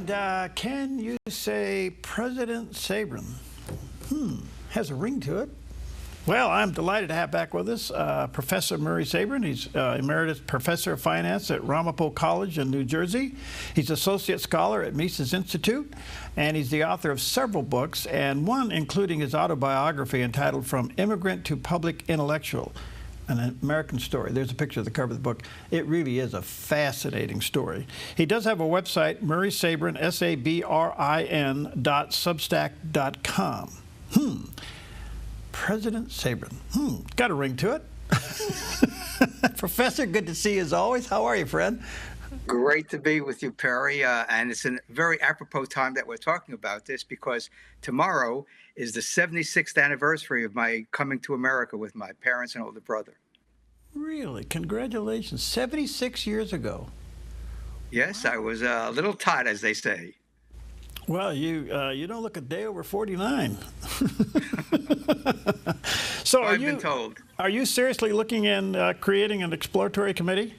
And can you say President Sabrin? Has a ring to it. Well, I'm delighted to have back with us Professor Murray Sabrin. He's Emeritus Professor of Finance at Ramapo College in New Jersey. He's Associate Scholar at Mises Institute, and he's the author of several books, and one including his autobiography entitled From Immigrant to Public Intellectual, an American Story. There's a picture of the cover of the book. It really is a fascinating story. He does have a website, Murray Sabrin, SABRIN.substack.com. President Sabrin. Got a ring to it. Professor, good to see you as always. How are you, friend? Great to be with you, Perry. And it's a very apropos time that we're talking about this, because tomorrow is the 76th anniversary of my coming to America with my parents and older brother. Really? Congratulations. 76 years ago. Yes, I was a little tot, as they say. Well, you don't look a day over 49. So I've been told. Are you seriously looking in creating an exploratory committee?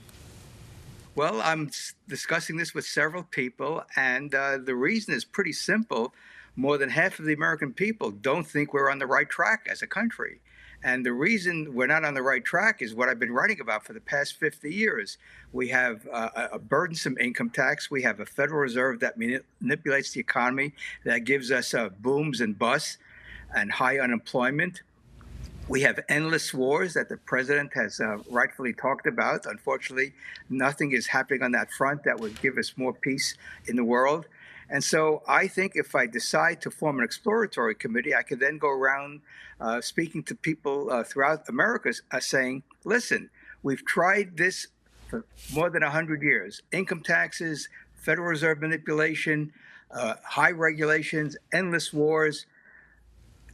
Well, I'm discussing this with several people, and the reason is pretty simple. More than half of the American people don't think we're on the right track as a country. And the reason we're not on the right track is what I've been writing about for the past 50 years. We have a burdensome income tax. We have a Federal Reserve that manipulates the economy, that gives us booms and busts and high unemployment. We have endless wars that the president has rightfully talked about. Unfortunately, nothing is happening on that front that would give us more peace in the world. And so I think if I decide to form an exploratory committee, I could then go around speaking to people throughout America saying, listen, we've tried this for more than 100 years. Income taxes, Federal Reserve manipulation, high regulations, endless wars,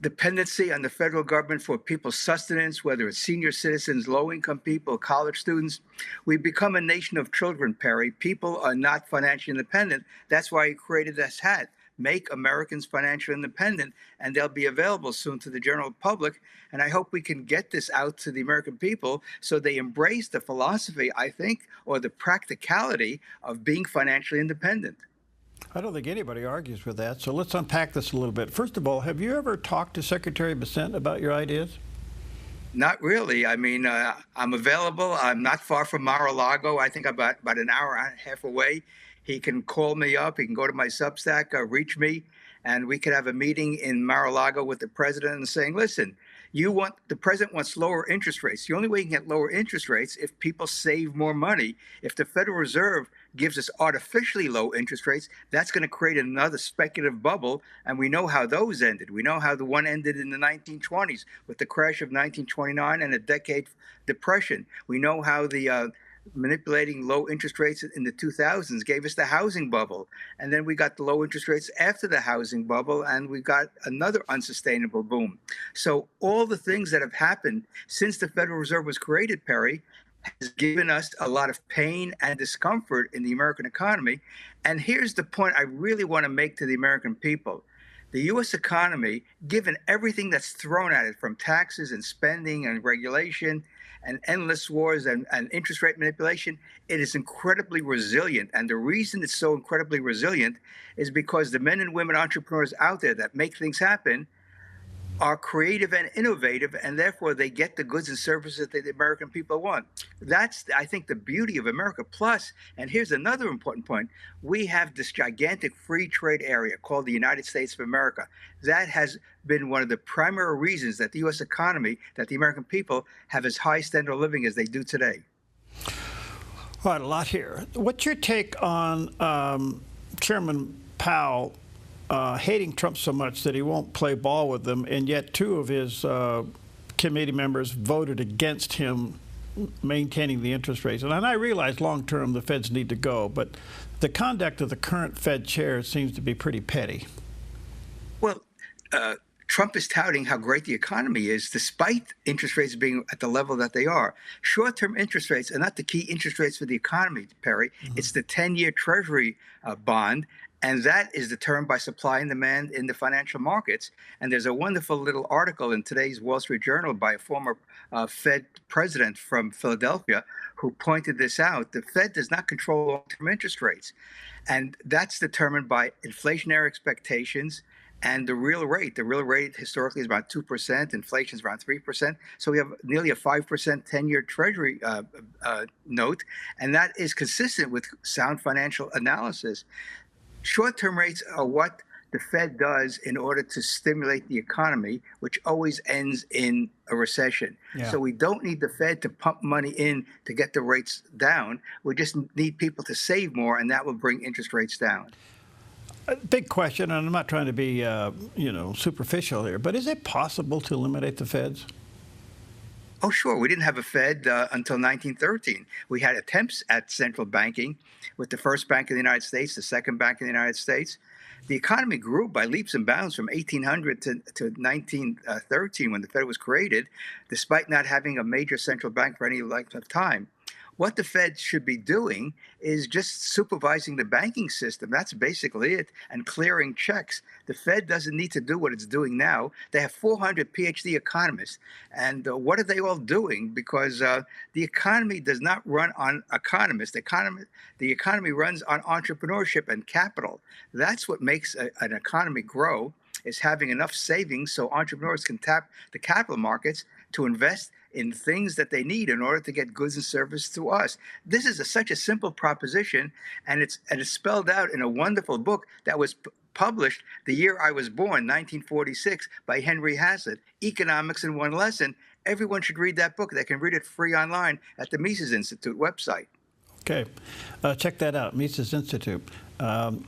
dependency on the federal government for people's sustenance, whether it's senior citizens, low-income people, college students. We've become a nation of children, Perry. People are not financially independent. That's why he created this hat, Make Americans Financially Independent, and they'll be available soon to the general public. And I hope we can get this out to the American people so they embrace the philosophy, I think, or the practicality of being financially independent. I don't think anybody argues with that, so let's unpack this a little bit. First of all, have you ever talked to Secretary Bessent about your ideas? Not really. I mean, I'm available. I'm not far from Mar-a-Lago. I think about an hour and a half away. He can call me up. He can go to my Substack, reach me, and we could have a meeting in Mar-a-Lago with the president and saying, listen, the president wants lower interest rates. The only way you can get lower interest rates if people save more money. If the Federal Reserve gives us artificially low interest rates, that's going to create another speculative bubble. And we know how those ended. We know how the one ended in the 1920s with the crash of 1929 and a decade depression. We know how the manipulating low interest rates in the 2000s gave us the housing bubble. And then we got the low interest rates after the housing bubble, and we got another unsustainable boom. So all the things that have happened since the Federal Reserve was created, Perry, has given us a lot of pain and discomfort in the American economy. And here's the point I really want to make to the American people. The U.S. economy, given everything that's thrown at it from taxes and spending and regulation and endless wars and interest rate manipulation, it is incredibly resilient. And the reason it's so incredibly resilient is because the men and women entrepreneurs out there that make things happen are creative and innovative, and therefore they get the goods and services that the American people want. That's, I think, the beauty of America. Plus, and here's another important point, we have this gigantic free trade area called the United States of America. That has been one of the primary reasons that the U.S. economy, that the American people have as high standard of living as they do today. All right, a lot here. What's your take on Chairman Powell hating Trump so much that he won't play ball with them, and yet two of his committee members voted against him maintaining the interest rates? And I realize long-term the Feds need to go, but the conduct of the current Fed chair seems to be pretty petty. Well, Trump is touting how great the economy is, despite interest rates being at the level that they are. Short-term interest rates are not the key interest rates for the economy, Perry. It's the 10-year Treasury bond, and that is determined by supply and demand in the financial markets. And there's a wonderful little article in today's Wall Street Journal by a former Fed president from Philadelphia who pointed this out. The Fed does not control long-term interest rates, and that's determined by inflationary expectations and the real rate. The real rate historically is about 2%. Inflation is around 3%. So we have nearly a 5% 10-year Treasury note, and that is consistent with sound financial analysis. Short-term rates are what the Fed does in order to stimulate the economy, which always ends in a recession. Yeah. So we don't need the Fed to pump money in to get the rates down. We just need people to save more, and that will bring interest rates down. A big question, and I'm not trying to be, superficial here, but is it possible to eliminate the Feds? Oh, sure. We didn't have a Fed until 1913. We had attempts at central banking with the first bank in the United States, the second bank in the United States. The economy grew by leaps and bounds from 1800 to 1913 when the Fed was created, despite not having a major central bank for any length of time. What the Fed should be doing is just supervising the banking system. That's basically it, and clearing checks. The Fed doesn't need to do what it's doing now. They have 400 PhD economists. And what are they all doing? Because the economy does not run on economists. The economy runs on entrepreneurship and capital. That's what makes an economy grow, is having enough savings so entrepreneurs can tap the capital markets to invest in things that they need in order to get goods and services to us. This is such a simple proposition, and it's spelled out in a wonderful book that was published the year I was born, 1946, by Henry Hazlitt, Economics in One Lesson. Everyone should read that book. They can read it free online at the Mises Institute website. Okay. Check that out, Mises Institute. All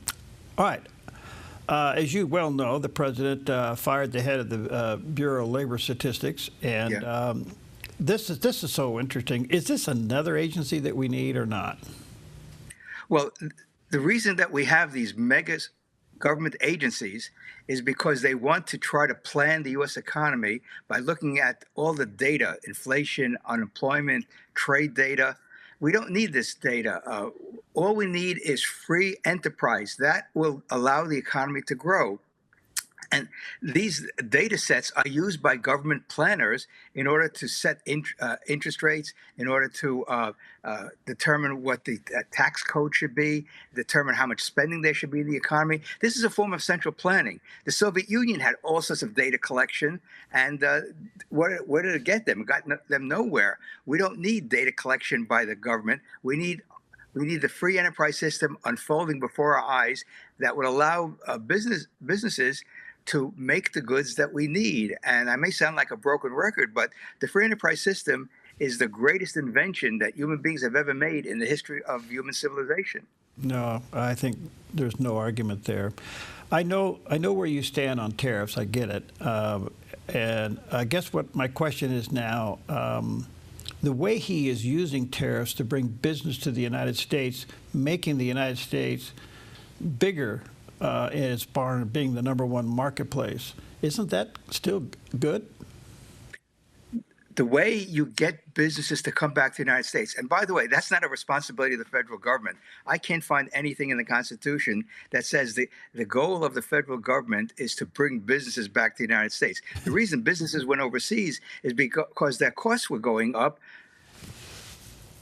right. As you well know, the president fired the head of the Bureau of Labor Statistics, and Yeah. This is so interesting. Is this another agency that we need or not? Well, the reason that we have these mega government agencies is because they want to try to plan the U.S. economy by looking at all the data, inflation, unemployment, trade data. We don't need this data. All we need is free enterprise. That will allow the economy to grow. And these data sets are used by government planners in order to set interest rates, in order to determine what the tax code should be, determine how much spending there should be in the economy. This is a form of central planning. The Soviet Union had all sorts of data collection, and where did it get them? It got them nowhere. We don't need data collection by the government. We need the free enterprise system unfolding before our eyes that would allow businesses to make the goods that we need. And I may sound like a broken record, but the free enterprise system is the greatest invention that human beings have ever made in the history of human civilization. No, I think there's no argument there. I know where you stand on tariffs. I get it. And I guess what my question is now, the way he is using tariffs to bring business to the United States, making the United States bigger as far as being the #1 marketplace, isn't that still good? The way you get businesses to come back to the United States, and by the way, that's not a responsibility of the federal government. I can't find anything in the Constitution that says the goal of the federal government is to bring businesses back to the United States. The reason businesses went overseas is because their costs were going up,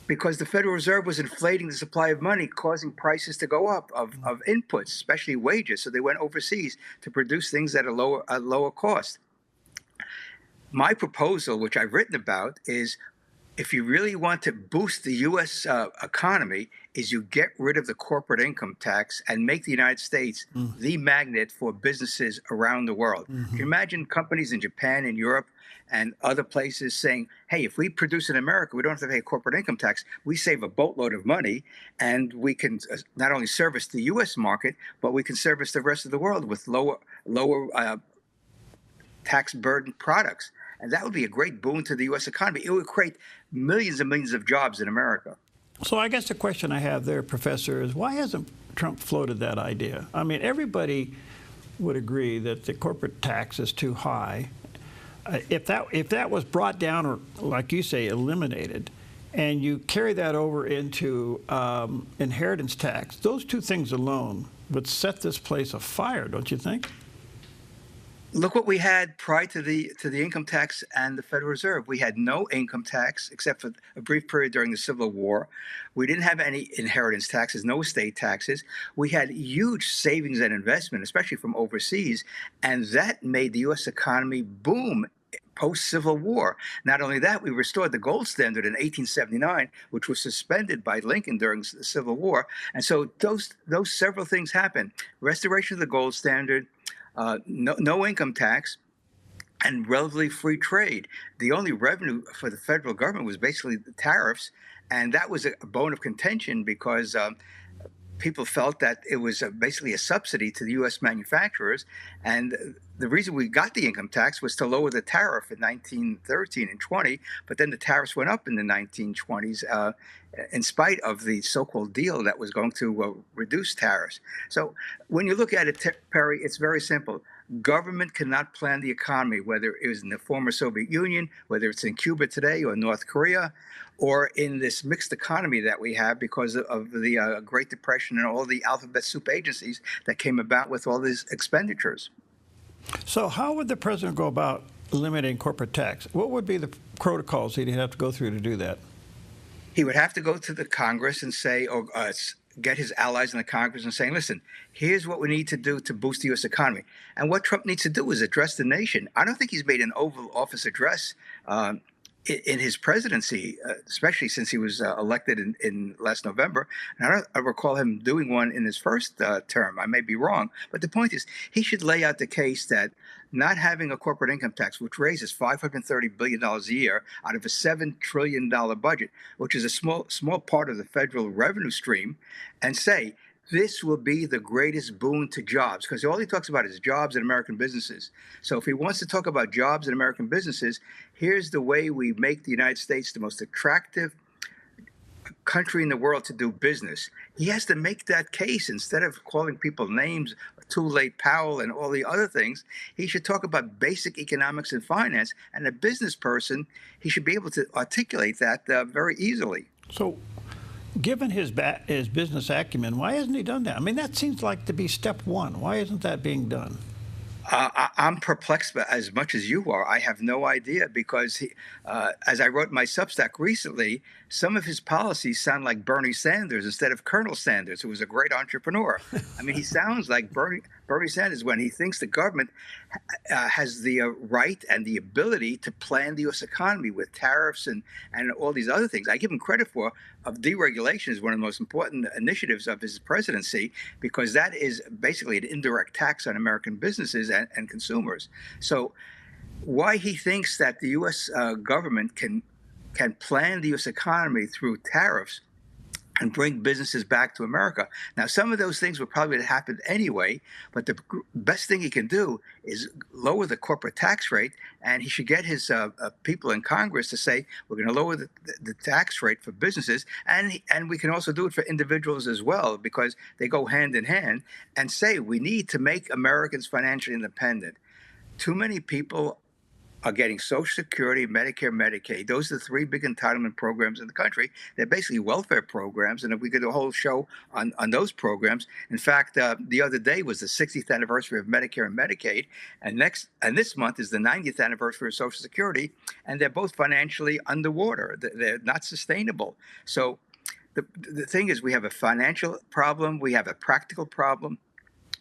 because the Federal Reserve was inflating the supply of money, causing prices to go up of inputs, especially wages. So they went overseas to produce things at a lower cost. My proposal, which I've written about, is if you really want to boost the U.S. Economy, is you get rid of the corporate income tax and make the United States the magnet for businesses around the world. Can you imagine companies in Japan and Europe and other places saying, hey, if we produce in America, we don't have to pay corporate income tax. We save a boatload of money, and we can not only service the U.S. market, but we can service the rest of the world with lower tax burden products. And that would be a great boon to the U.S. economy. It would create millions and millions of jobs in America. So I guess the question I have there, Professor, is why hasn't Trump floated that idea? I mean, everybody would agree that the corporate tax is too high. If that was brought down, or like you say, eliminated, and you carry that over into inheritance tax, those two things alone would set this place afire, don't you think? Look what we had prior to the income tax and the Federal Reserve. We had no income tax except for a brief period during the Civil War. We didn't have any inheritance taxes, no estate taxes. We had huge savings and investment, especially from overseas, and that made the U.S. economy boom post-Civil War. Not only that, we restored the gold standard in 1879, which was suspended by Lincoln during the Civil War. And so those several things happened. Restoration of the gold standard, no income tax, and relatively free trade. The only revenue for the federal government was basically the tariffs, and that was a bone of contention because people felt that it was basically a subsidy to the U.S. manufacturers. And the reason we got the income tax was to lower the tariff in 1913 and 20, but then the tariffs went up in the 1920s in spite of the so-called deal that was going to reduce tariffs. So when you look at it, Perry, it's very simple. Government cannot plan the economy, whether it was in the former Soviet Union, whether it's in Cuba today or North Korea, or in this mixed economy that we have because of the Great Depression and all the alphabet soup agencies that came about with all these expenditures. So how would the president go about eliminating corporate tax? What would be the protocols he'd have to go through to do that? He would have to go to the Congress and say, or get his allies in the Congress and saying, listen, here's what we need to do to boost the U.S. economy. And what Trump needs to do is address the nation. I don't think he's made an Oval Office address in his presidency, especially since he was elected in last November. And I don't recall him doing one in his first term. I may be wrong. But the point is, he should lay out the case that not having a corporate income tax, which raises $530 billion a year out of a $7 trillion budget, which is a small part of the federal revenue stream, and say, this will be the greatest boon to jobs, because all he talks about is jobs and American businesses. So if he wants to talk about jobs and American businesses, here's the way we make the United States the most attractive country in the world to do business. He has to make that case instead of calling people names, too late Powell and all the other things. He should talk about basic economics and finance, and a business person, he should be able to articulate that very easily. So given his business acumen, why hasn't he done that? I mean, that seems like to be step one. Why isn't that being done? I'm perplexed as much as you are. I have no idea because, as I wrote in my Substack recently, some of his policies sound like Bernie Sanders instead of Colonel Sanders, who was a great entrepreneur. I mean, he sounds like Bernie Sanders when he thinks the government has the right and the ability to plan the U.S. economy with tariffs and all these other things. I give him credit for deregulation is one of the most important initiatives of his presidency, because that is basically an indirect tax on American businesses and consumers. So why he thinks that the U.S. Government can plan the U.S. economy through tariffs and bring businesses back to America. Now, some of those things would probably happen anyway, but the best thing he can do is lower the corporate tax rate, and he should get his people in Congress to say, we're going to lower the tax rate for businesses, and we can also do it for individuals as well, because they go hand in hand, and say we need to make Americans financially independent. Too many people are getting Social Security, Medicare, Medicaid. Those are the three big entitlement programs in the country. They're basically welfare programs, and if we could do a whole show on those programs. In fact, the other day was the 60th anniversary of Medicare and Medicaid, and this month is the 90th anniversary of Social Security, and they're both financially underwater. They're not sustainable. So the thing is, we have a financial problem, we have a practical problem,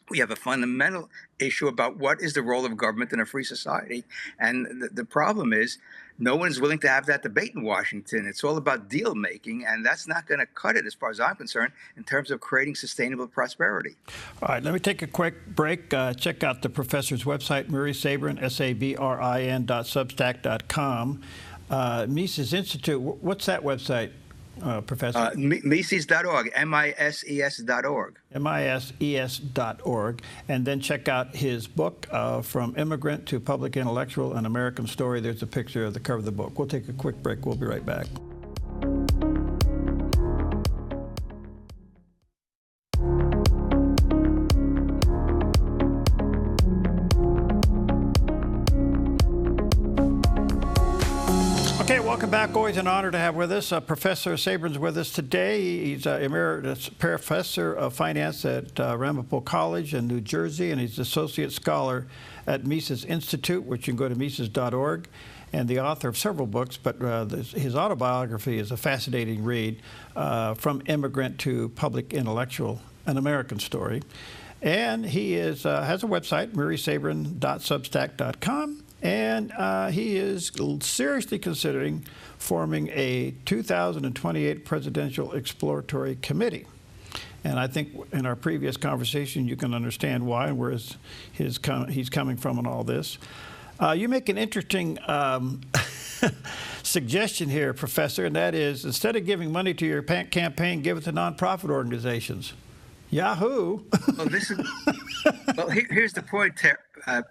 we have a fundamental issue about what is the role of government in a free society. And the problem is no one is willing to have that debate in Washington. It's all about deal making, and that's not going to cut it as far as I'm concerned in terms of creating sustainable prosperity. All right, let me take a quick break. Check out the professor's website, Murray Sabrin, sabrin.substack.com. Mises Institute, what's that website? Professor? Mises.org, MISES.org. MISES.org. And then check out his book, From Immigrant to Public Intellectual, An American Story. There's a picture of the cover of the book. We'll take a quick break. We'll be right back. Okay, welcome back. Always an honor to have with us. Professor Sabrin's with us today. He's Emeritus Professor of Finance at Ramapo College in New Jersey, and he's Associate Scholar at Mises Institute, which you can go to Mises.org, and the author of several books, but his autobiography is a fascinating read, From Immigrant to Public Intellectual, an American Story. And he has a website, murraysabrin.substack.com. And he is seriously considering forming a 2028 Presidential Exploratory Committee. And I think in our previous conversation, you can understand why and where he's coming from in all this. You make an interesting suggestion here, Professor, and that is instead of giving money to your campaign, give it to nonprofit organizations. Yahoo! Well, here's the point,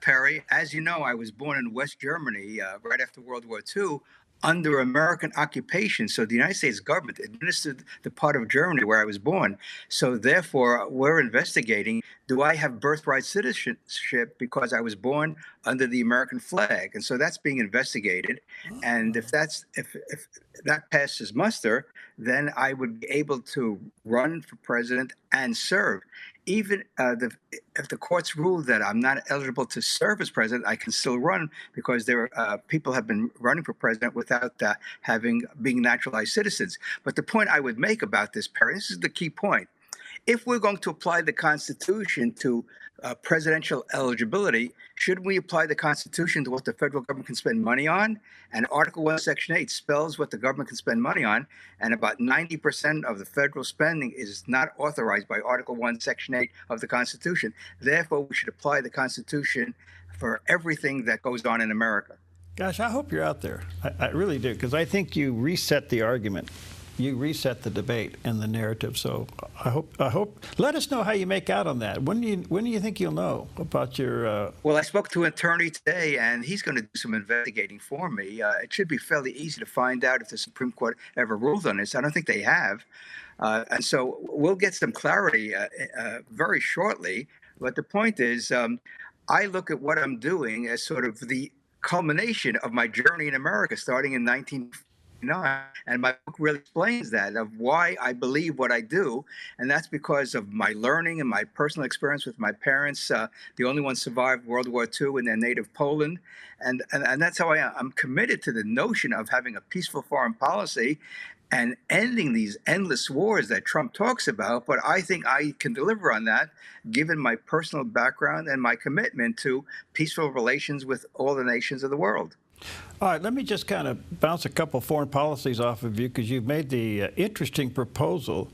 Perry. As you know, I was born in West Germany right after World War II under American occupation. So the United States government administered the part of Germany where I was born. So therefore, we're investigating, do I have birthright citizenship because I was born under the American flag? And so that's being investigated. And if that passes muster, then I would be able to run for president and serve. Even if the courts rule that I'm not eligible to serve as president, I can still run because people have been running for president without being naturalized citizens. But the point I would make about this, Perry, this is the key point. If we're going to apply the Constitution to presidential eligibility, shouldn't we apply the Constitution to what the federal government can spend money on? And Article 1, Section 8 spells what the government can spend money on, and about 90% of the federal spending is not authorized by Article 1, Section 8 of the Constitution. Therefore, we should apply the Constitution for everything that goes on in America. Gosh, I hope you're out there. I really do, because I think you reset the argument. You reset the debate and the narrative. So I hope. Let us know how you make out on that. When do you think you'll know about your? Well, I spoke to an attorney today, and he's going to do some investigating for me. It should be fairly easy to find out if the Supreme Court ever ruled on this. I don't think they have, and so we'll get some clarity very shortly. But the point is, I look at what I'm doing as sort of the culmination of my journey in America, starting in 1959. And my book really explains that, of why I believe what I do. And that's because of my learning and my personal experience with my parents. The only ones survived World War II in their native Poland. And that's how I'm committed to the notion of having a peaceful foreign policy and ending these endless wars that Trump talks about. But I think I can deliver on that, given my personal background and my commitment to peaceful relations with all the nations of the world. All right, let me just kind of bounce a couple foreign policies off of you, because you've made the interesting proposal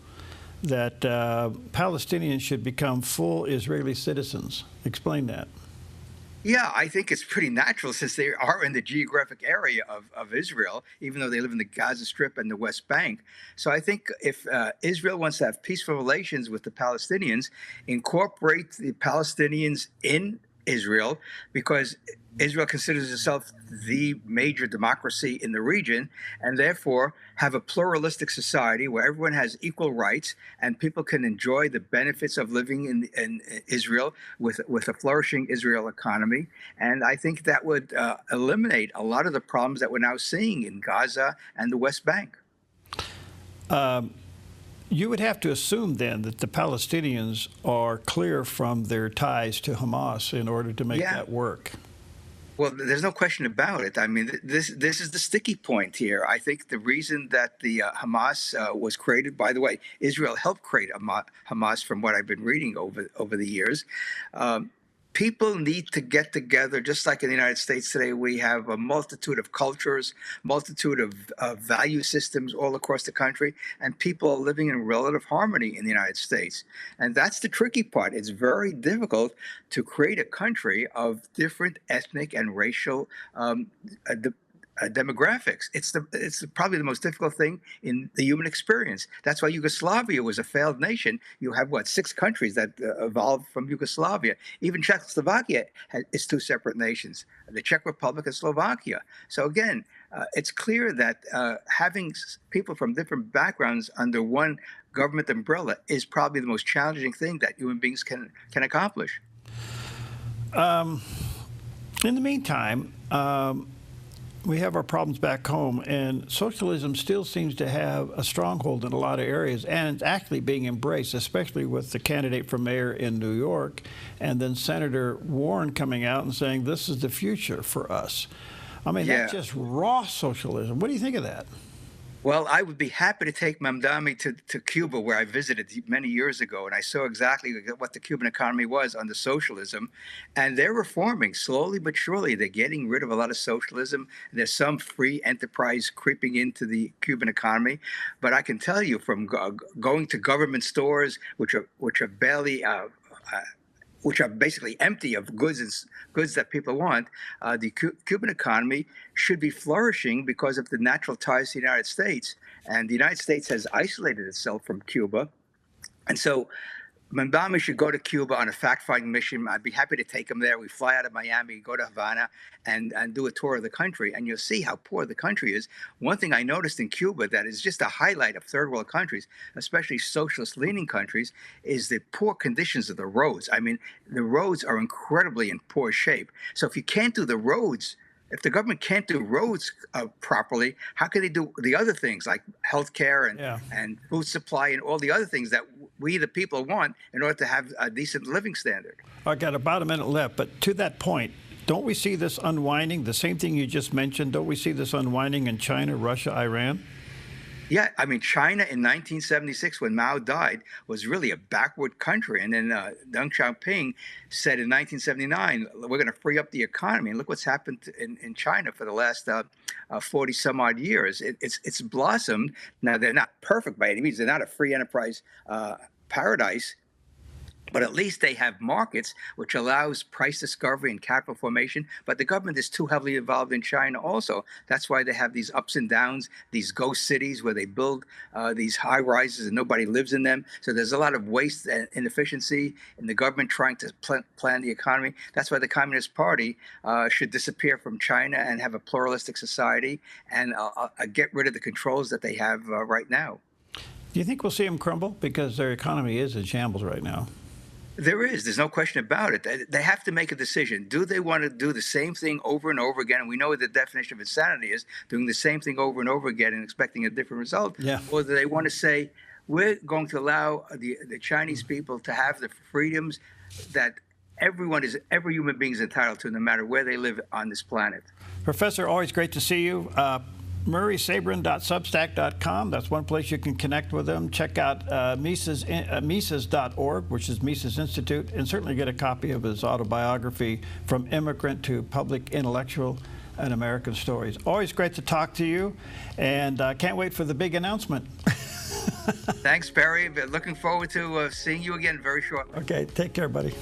that Palestinians should become full Israeli citizens. Explain that. Yeah, I think it's pretty natural since they are in the geographic area of Israel, even though they live in the Gaza Strip and the West Bank. So I think if Israel wants to have peaceful relations with the Palestinians, incorporate the Palestinians in Israel, because Israel considers itself the major democracy in the region, and therefore have a pluralistic society where everyone has equal rights and people can enjoy the benefits of living in Israel with a flourishing Israel economy. And I think that would eliminate a lot of the problems that we're now seeing in Gaza and the West Bank. You would have to assume then that the Palestinians are clear from their ties to Hamas in order to make that work. Well, there's no question about it. I mean, this is the sticky point here. I think the reason that the Hamas was created, by the way, Israel helped create Hamas, from what I've been reading over the years. People need to get together, just like in the United States today. We have a multitude of cultures, multitude of value systems all across the country, and people are living in relative harmony in the United States. And that's the tricky part. It's very difficult to create a country of different ethnic and racial demographics. It's probably the most difficult thing in the human experience. That's why Yugoslavia was a failed nation. You have, 6 countries that evolved from Yugoslavia. Even Czechoslovakia is 2 separate nations, the Czech Republic and Slovakia. So again, it's clear that having people from different backgrounds under one government umbrella is probably the most challenging thing that human beings can accomplish. In the meantime, we have our problems back home, and socialism still seems to have a stronghold in a lot of areas, and it's actually being embraced, especially with the candidate for mayor in New York, and then Senator Warren coming out and saying this is the future for us. I mean, that's just raw socialism. What do you think of that? Well, I would be happy to take Mamdani to Cuba, where I visited many years ago, and I saw exactly what the Cuban economy was under socialism. And they're reforming slowly but surely. They're getting rid of a lot of socialism. There's some free enterprise creeping into the Cuban economy. But I can tell you from going to government stores, which are barely which are basically empty of goods that people want, the Cuban economy should be flourishing because of the natural ties to the United States. And the United States has isolated itself from Cuba. And so Mamdani should go to Cuba on a fact-finding mission. I'd be happy to take him there. We fly out of Miami, go to Havana, and do a tour of the country, and you'll see how poor the country is. One thing I noticed in Cuba that is just a highlight of third world countries, especially socialist-leaning countries, is the poor conditions of the roads. I mean, the roads are incredibly in poor shape. So if you can't do the roads, if the government can't do roads properly, how can they do the other things like healthcare and food supply and all the other things that we, the people, want in order to have a decent living standard? I got about a minute left, but to that point, don't we see this unwinding? The same thing you just mentioned, don't we see this unwinding in China, Russia, Iran? Yeah, I mean, China in 1976, when Mao died, was really a backward country. And then Deng Xiaoping said in 1979, we're going to free up the economy. And look what's happened in China for the last 40 some odd years. It's blossomed. Now, they're not perfect by any means. They're not a free enterprise paradise. But at least they have markets, which allows price discovery and capital formation. But the government is too heavily involved in China also. That's why they have these ups and downs, these ghost cities where they build these high rises and nobody lives in them. So there's a lot of waste and inefficiency in the government trying to plan the economy. That's why the Communist Party should disappear from China and have a pluralistic society and get rid of the controls that they have right now. Do you think we'll see them crumble? Because their economy is in shambles right now. There's no question about it. They have to make a decision. Do they want to do the same thing over and over again? And we know what the definition of insanity is, doing the same thing over and over again and expecting a different result. Yeah. Or do they want to say, we're going to allow the Chinese people to have the freedoms that every human being is entitled to, no matter where they live on this planet. Professor, always great to see you. MurraySabrin.substack.com. That's one place you can connect with them. Check out Mises.org, which is Mises Institute, and certainly get a copy of his autobiography, From Immigrant to Public Intellectual, An American Stories. Always great to talk to you, and can't wait for the big announcement. Thanks, Barry. Looking forward to seeing you again very shortly. Okay, take care, buddy.